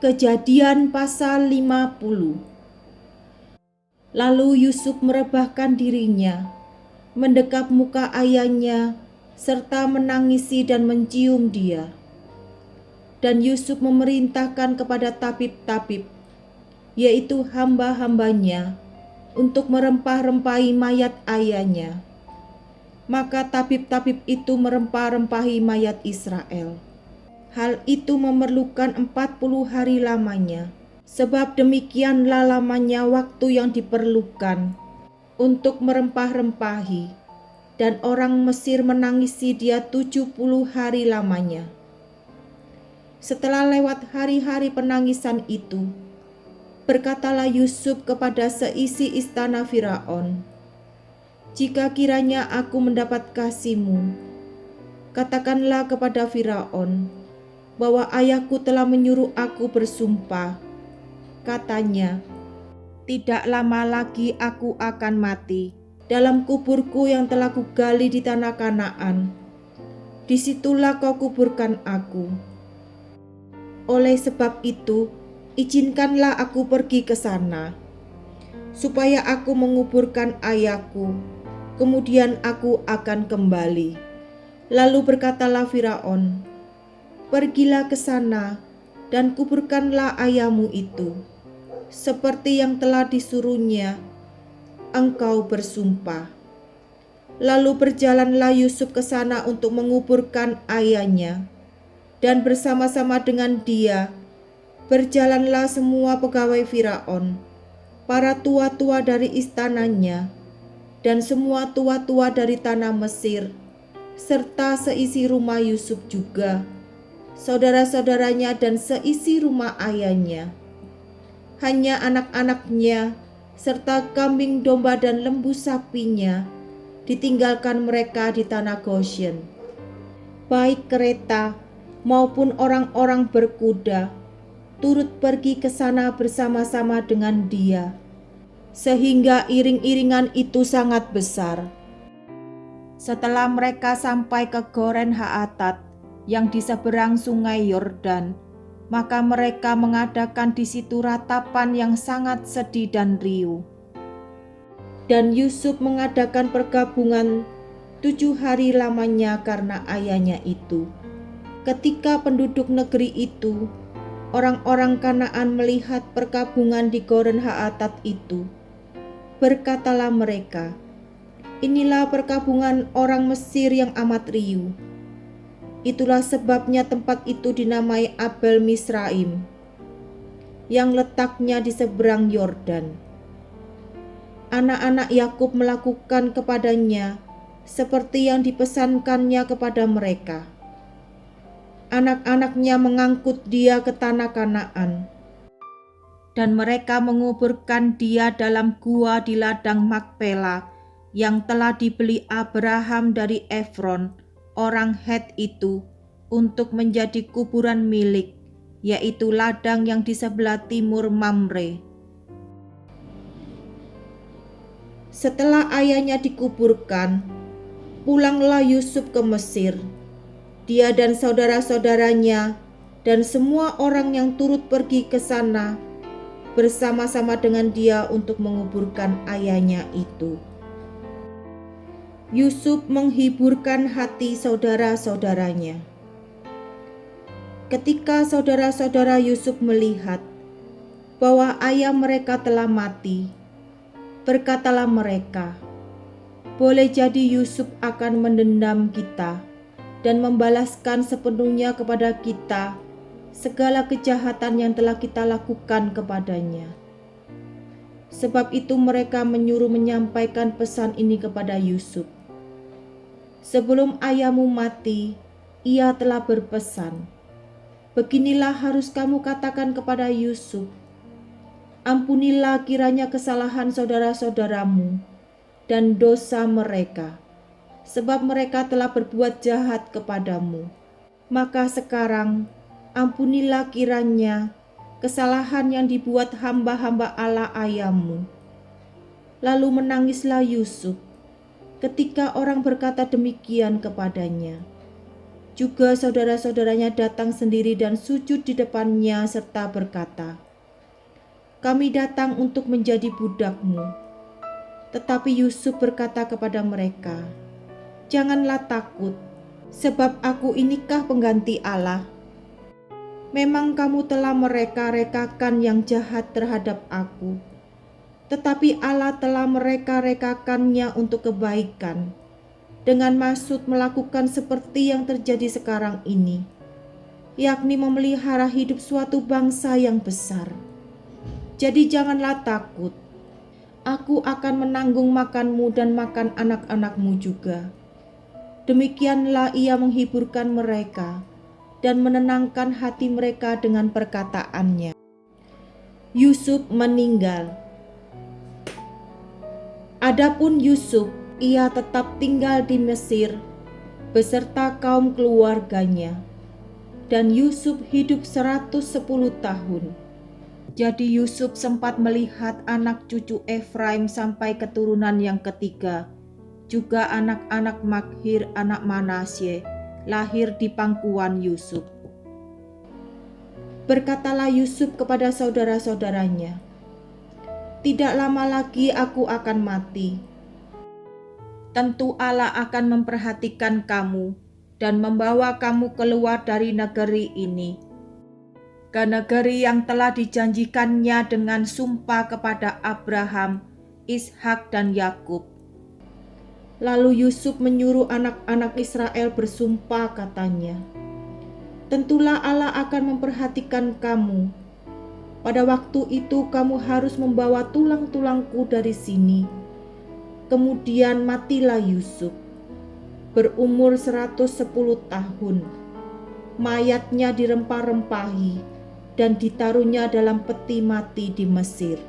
Kejadian pasal 50. Lalu Yusuf merebahkan dirinya, mendekap muka ayahnya, serta menangisi dan mencium dia. Dan Yusuf memerintahkan kepada tabib-tabib, yaitu hamba-hambanya, untuk merempah-rempahi mayat ayahnya. Maka tabib-tabib itu merempah-rempahi mayat Israel. Hal itu memerlukan 40 hari lamanya, sebab demikianlah lamanya waktu yang diperlukan untuk merempah-rempahi, dan orang Mesir menangisi dia 70 hari lamanya. Setelah lewat hari-hari penangisan itu, berkatalah Yusuf kepada seisi istana Firaun, "Jika kiranya aku mendapat kasihmu, katakanlah kepada Firaun bahwa ayahku telah menyuruh aku bersumpah. Katanya, tidak lama lagi aku akan mati dalam kuburku yang telah kugali di tanah Kanaan. Disitulah kau kuburkan aku. Oleh sebab itu, izinkanlah aku pergi ke sana, supaya aku menguburkan ayahku, kemudian aku akan kembali." Lalu berkatalah Firaun, "Pergilah ke sana dan kuburkanlah ayahmu itu, seperti yang telah disuruhnya engkau bersumpah." Lalu berjalanlah Yusuf ke sana untuk menguburkan ayahnya, dan bersama-sama dengan dia berjalanlah semua pegawai Firaun, para tua-tua dari istananya, dan semua tua-tua dari tanah Mesir, serta seisi rumah Yusuf juga, saudara-saudaranya dan seisi rumah ayahnya. Hanya anak-anaknya serta kambing domba dan lembu sapinya ditinggalkan mereka di tanah Goshen. Baik kereta maupun orang-orang berkuda turut pergi ke sana bersama-sama dengan dia, sehingga iring-iringan itu sangat besar. Setelah mereka sampai ke Goren Haatat yang di seberang sungai Yordan, maka mereka mengadakan di situ ratapan yang sangat sedih dan riuh. Dan Yusuf mengadakan perkabungan 7 hari lamanya karena ayahnya itu. Ketika penduduk negeri itu, orang-orang Kanaan melihat perkabungan di Goren Haatat itu, berkatalah mereka, "Inilah perkabungan orang Mesir yang amat riuh." Itulah sebabnya tempat itu dinamai Abel Misraim, yang letaknya di seberang Yordan. Anak-anak Yakub melakukan kepadanya seperti yang dipesankannya kepada mereka. Anak-anaknya mengangkut dia ke tanah Kanaan, dan mereka menguburkan dia dalam gua di ladang Makpela yang telah dibeli Abraham dari Efron, orang Het itu, untuk menjadi kuburan milik, yaitu ladang yang di sebelah timur Mamre. Setelah ayahnya dikuburkan, pulanglah Yusuf ke Mesir, dia dan saudara-saudaranya dan semua orang yang turut pergi ke sana bersama-sama dengan dia untuk menguburkan ayahnya itu. Yusuf menghiburkan hati saudara-saudaranya. Ketika saudara-saudara Yusuf melihat bahwa ayah mereka telah mati, berkatalah mereka, "Boleh jadi Yusuf akan mendendam kita dan membalaskan sepenuhnya kepada kita segala kejahatan yang telah kita lakukan kepadanya." Sebab itu mereka menyuruh menyampaikan pesan ini kepada Yusuf. "Sebelum ayahmu mati, ia telah berpesan, beginilah harus kamu katakan kepada Yusuf, ampunilah kiranya kesalahan saudara-saudaramu dan dosa mereka, sebab mereka telah berbuat jahat kepadamu. Maka sekarang ampunilah kiranya kesalahan yang dibuat hamba-hamba Allah ayahmu." Lalu menangislah Yusuf ketika orang berkata demikian kepadanya. Juga saudara-saudaranya datang sendiri dan sujud di depannya serta berkata, "Kami datang untuk menjadi budakmu." Tetapi Yusuf berkata kepada mereka, "Janganlah takut, sebab aku inikah pengganti Allah. Memang kamu telah mereka-rekakan yang jahat terhadap aku, tetapi Allah telah mereka-rekakannya untuk kebaikan, dengan maksud melakukan seperti yang terjadi sekarang ini, yakni memelihara hidup suatu bangsa yang besar. Jadi janganlah takut, aku akan menanggung makanmu dan makan anak-anakmu juga." Demikianlah ia menghiburkan mereka dan menenangkan hati mereka dengan perkataannya. Yusuf meninggal. Adapun Yusuf, ia tetap tinggal di Mesir beserta kaum keluarganya, dan Yusuf hidup 110 tahun. Jadi Yusuf sempat melihat anak cucu Efraim sampai keturunan yang ketiga, juga anak-anak Makhir anak Manasye lahir di pangkuan Yusuf. Berkatalah Yusuf kepada saudara-saudaranya, "Tidak lama lagi aku akan mati. Tentu Allah akan memperhatikan kamu dan membawa kamu keluar dari negeri ini, ke negeri yang telah dijanjikannya dengan sumpah kepada Abraham, Ishak dan Yakub." Lalu Yusuf menyuruh anak-anak Israel bersumpah, katanya, "Tentulah Allah akan memperhatikan kamu. Pada waktu itu kamu harus membawa tulang-tulangku dari sini." Kemudian matilah Yusuf, berumur 110 tahun. Mayatnya dirempah-rempahi dan ditaruhnya dalam peti mati di Mesir.